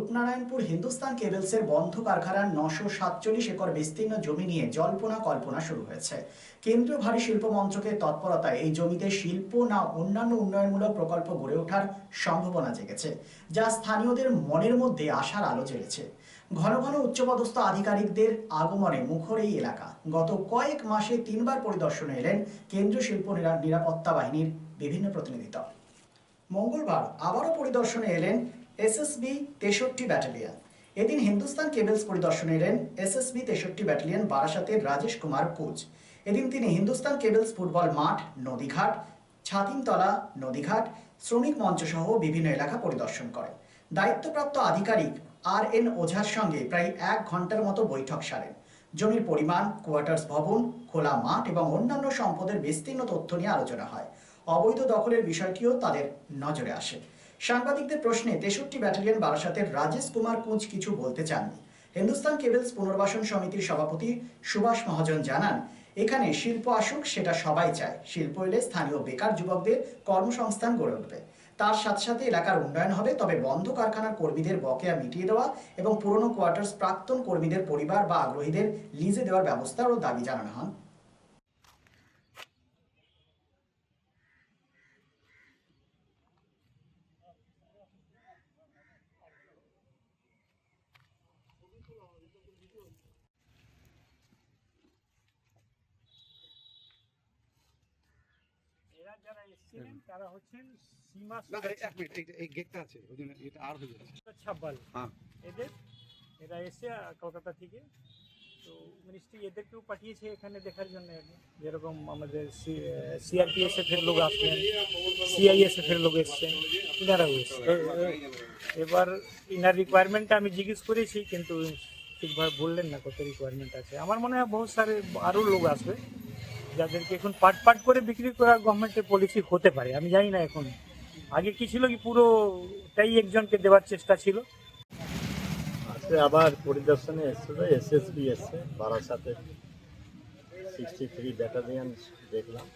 রূপনারায়ণপুর হিন্দুস্তান কেবলসের বন্ধ কারখানার 947 একর বিস্তীর্ণ জমি নিয়ে জল্পনা কল্পনা শুরু হয়েছে। কেন্দ্রীয় ভারী শিল্প মন্ত্রকের তৎপরতায় এই জমিতে শিল্প না অন্যান্য উন্নয়নমূলক প্রকল্প গড়ে ওঠার সম্ভাবনা জেগেছে, যা স্থানীয়দের মনের মধ্যে আশার আলো জ্বেলেছে। ঘন ঘন উচ্চপদস্থ আধিকারিকদের আগমনে মুখর এই এলাকা গত কয়েক মাসে 3বার পরিদর্শনে এলেন কেন্দ্রীয় শিল্প নিরাপত্তা বাহিনীর বিভিন্ন প্রতিনিধি দল। মঙ্গলবার আবারও পরিদর্শনে এলেন এসএসবি 63 ব্যাটালিয়ন। এদিন হিন্দুস্তান কেবলস পরিদর্শনে এলেন এসএসবি 63 ব্যাটালিয়ন বারাসাতের রাজেশ কুমার কোচ। এদিন তিনি হিন্দুস্তান কেবলস ফুটবল মাঠ, নদীঘাট, ছাতিমতলা নদীঘাট, শ্রমিক মঞ্চ সহ বিভিন্ন এলাকা পরিদর্শন করেন। দায়িত্বপ্রাপ্ত আধিকারিক RN ওঝার সঙ্গে প্রায় 1 ঘন্টার মতো বৈঠক সারেন। জমির পরিমাণ, কোয়ার্টার্স ভবন, খোলা মাঠ এবং অন্যান্য সম্পদের বিস্তীর্ণ তথ্য নিয়ে আলোচনা হয়। অবৈধ দখলের বিষয়টিও তাদের নজরে আসে। সাংবাদিকদের প্রশ্নে 63 ব্যাটালিয়ন বারাসাতের রাজেশ কুমার কোচ কিছু বলতে চাননি। হিন্দুস্তান কেবলস পুনর্বাসন সমিতির সভাপতি সুভাষ মহাজন জানান, এখানে শিল্প আসুক সেটা সবাই চায়। শিল্প এলে স্থানীয় বেকার যুবকদের কর্মসংস্থান গড়ে উঠবে। তার সাথে সাথে এলাকার উন্নয়ন হবে। তবে বন্ধ কারখানার কর্মীদের বকেয়া মিটিয়ে দেওয়া এবং পুরনো কোয়ার্টার্স প্রাক্তন কর্মীদের পরিবার বা আগ্রহীদের লিজে দেওয়ার ব্যবস্থারও দাবি জানানো হয়। যারা এসেছিলেন তারা হচ্ছেন সীমা এক মিনিট, এই গেটটা আছে ওই জন্য এটা আর হয়ে যাচ্ছে। ছাব্বাল হ্যাঁ, এরা এসে কলকাতা থেকে, তো মিনিস্ট্রি এদেরকেও পাঠিয়েছে এখানে দেখার জন্য। যেরকম আমাদের CRPSF এর লোক আসলেন, CISF এর লোক এসছেন, ইনারাও এসছেন। এবার ইনার রিকোয়ারমেন্টটা আমি জিজ্ঞেস করেছি, কিন্তু ঠিকভাবে বললেন না কত রিকোয়ারমেন্ট আছে। আমার মনে হয় বহুত সারে আরও লোক আসবে, যাদেরকে এখন পাট করে বিক্রি করা গভর্নমেন্টের পলিসি হতে পারে, আমি জানি না। এখন আগে কি ছিল কি পুরোটাই একজনকে দেওয়ার চেষ্টা ছিল। আজকে আবার পরিদর্শনে এসেছিল SSB এসছে বারাসাতে 63 ব্যাটালিয়ন দেখলাম।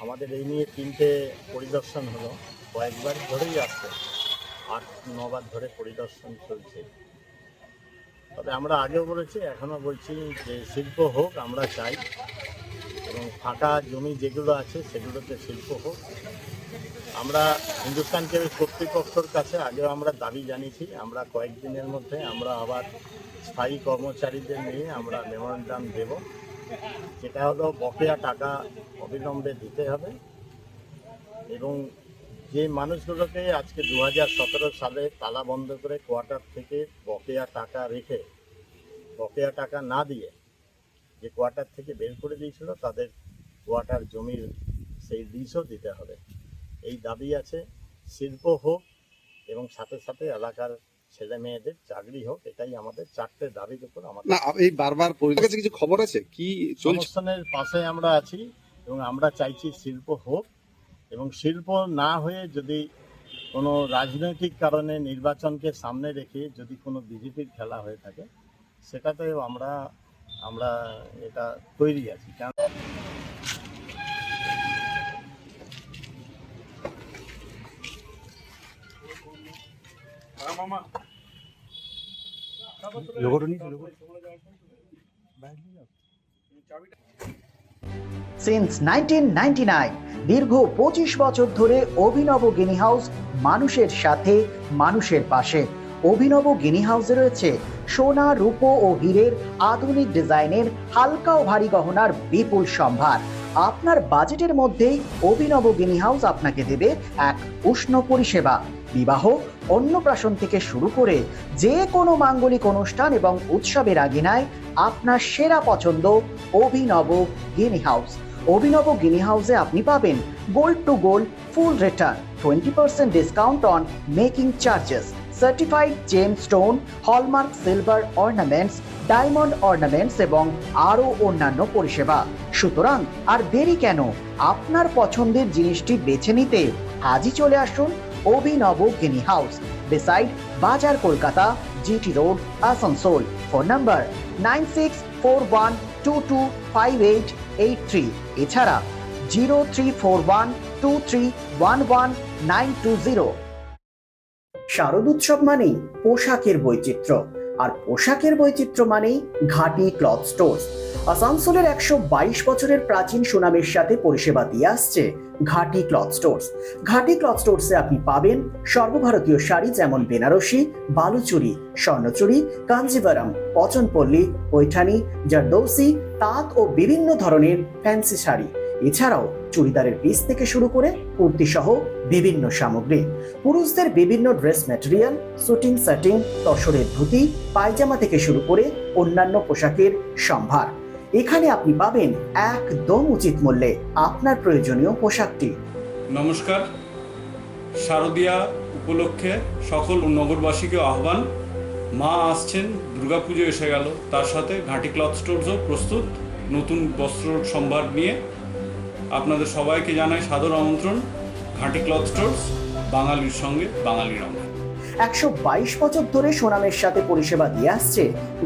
আমাদের এই নিয়ে 3টে পরিদর্শন হলো, কয়েকবার ধরেই আসছে, 8-9 বার ধরে পরিদর্শন চলছে। তবে আমরা আগেও বলেছি, এখনও বলছি যে শিল্প হোক আমরা চাই, এবং ফাঁকা জমি যেগুলো আছে সেগুলোতে শিল্প হোক। আমরা হিন্দুস্তান কেবলস কর্তৃপক্ষের কাছে আগেও আমরা দাবি জানিয়েছি, আমরা কয়েকদিনের মধ্যে আমরা আবার স্থায়ী কর্মচারীদের নিয়ে আমরা মেমোরেন্ডাম দেব, যেটা হলো বকেয়া টাকা অবিলম্বে দিতে হবে। এবং যে মানুষগুলোকে আজকে 2017 সালে তালা বন্ধ করে কোয়ার্টার থেকে বকেয়া টাকা রেখে, বকেয়া টাকা না দিয়ে যে কোয়ার্টার থেকে বের করে দিয়েছিল, তাদের কোয়ার্টার জমির সেই লিজও দিতে হবে। এই দাবি আছে। শিল্প হোক এবং সাথে সাথে এলাকার ছেলে মেয়েদের চাকরি হোক, এটাই আমাদের 4টে দাবির উপর আমাদের। না, এই বারবার পরিদর্শনের কিছু খবর আছে কি চলছে? সমস্যার পাশে আমরা আছি এবং আমরা চাইছি শিল্প হোক, এবং শিল্প না হয়ে যদি কোনো রাজনৈতিক কারণে নির্বাচনকে সামনে রেখে যদি কোনো বিজেপির খেলা হয়ে থাকে, সেটাতেও আমরা এটা তৈরি আছি। কারণ সিন্স 1999 দীর্ঘ 25 বছর ধরে অভিনব গিনি হাউস মানুষের সাথে, মানুষের পাশে। অভিনব গিনি হাউসে রয়েছে সোনা, রূপো ও হীরের আধুনিক ডিজাইনের হালকা ও ভারী গহনার বিপুল সম্ভার। আপনার বাজেটের মধ্যেই অভিনব গিনি হাউস আপনাকে দেবে এক উষ্ণ পরিষেবা। বিবাহ, অন্নপ্রাশন থেকে শুরু করে যে কোনো মাঙ্গলিক অনুষ্ঠান এবং উৎসবের আগিনায় আপনার সেরা পছন্দ অভিনব গিনি হাউস। অভিনব গিনি হাউসে আপনি পাবেন gold to gold full return, 20% discount on making charges, certified gem stone, hallmark silver ornaments, diamond ornaments এবং আরও অন্যান্য পরিষেবা। সুতরাং আর দেরি কেন? আপনার পছন্দের জিনিসটি বেছে নিতে আজই চলে আসুন অভিনব গিনি হাউস, বিসাইড বাজার Kolkata, GT road, Asansol. Phone number 9641225883, এছাড়া 03412311 920। শারদোৎসব মানেই পোশাকের বৈচিত্র্য, আর পোশাকের বৈচিত্র্য মানেই ঘাটি ক্লথ স্টোর্স। আসানসোলের 122 বছরের প্রাচীন সুনামের সাথে পরিষেবা দিয়ে আসছে ঘাটি ক্লথ স্টোর্স। ঘাটি ক্লথ স্টোর্সে আপনি পাবেন সর্বভারতীয় শাড়ি যেমন বেনারসি, বালুচুরি, স্বর্ণচুরি, কাঞ্জিভারাম, পচনপল্লী, পৈঠানি, জারদৌসি, তাঁত ও বিভিন্ন ধরনের ফ্যান্সি শাড়ি। এছাড়াও চুড়িদারের পিস থেকে শুরু করে কুর্তি সহ বিভিন্ন সামগ্রী, পুরুষদের বিভিন্ন ড্রেস ম্যাটেরিয়াল, শুটিং সেটিং, তসরের ধুতি, পায়জামা থেকে শুরু করে অন্যান্য পোশাকের সম্ভার। এখানে আপনি পাবেন একদম উচিত মূল্যে আপনার প্রয়োজনীয় পোশাকটি। নমস্কার, শারদীয়া উপলক্ষে সকল নগরবাসীকে আহ্বান। মা আসছেন, দুর্গাপুজো এসে গেল, তার সাথে ঘাটি ক্লথ স্টোরসও প্রস্তুত নতুন বস্ত্র সম্ভার নিয়ে। আপনাদের সবাইকে জানাই সাদর আমন্ত্রণ। ঘাটি ক্লথ স্টোরস, বাঙালির সঙ্গে বাঙালির অঙ্গ। 122 বছর ধরে সুনামের সাথে পরিষেবা দিয়ে আসছে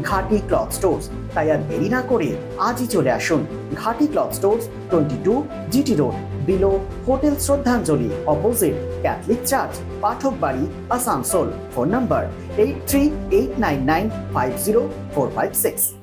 ঘাটি ক্লথ স্টোর্স। তাই আর দেরি না করে আজই চলে আসুন ঘাটি cloth stores, 22 GT road, below hotel শ্রদ্ধাঞ্জলি, অপোজিট ক্যাথলিক চার্চ, পাঠক বাড়ি, আসানসোল। Phone number 8389950456।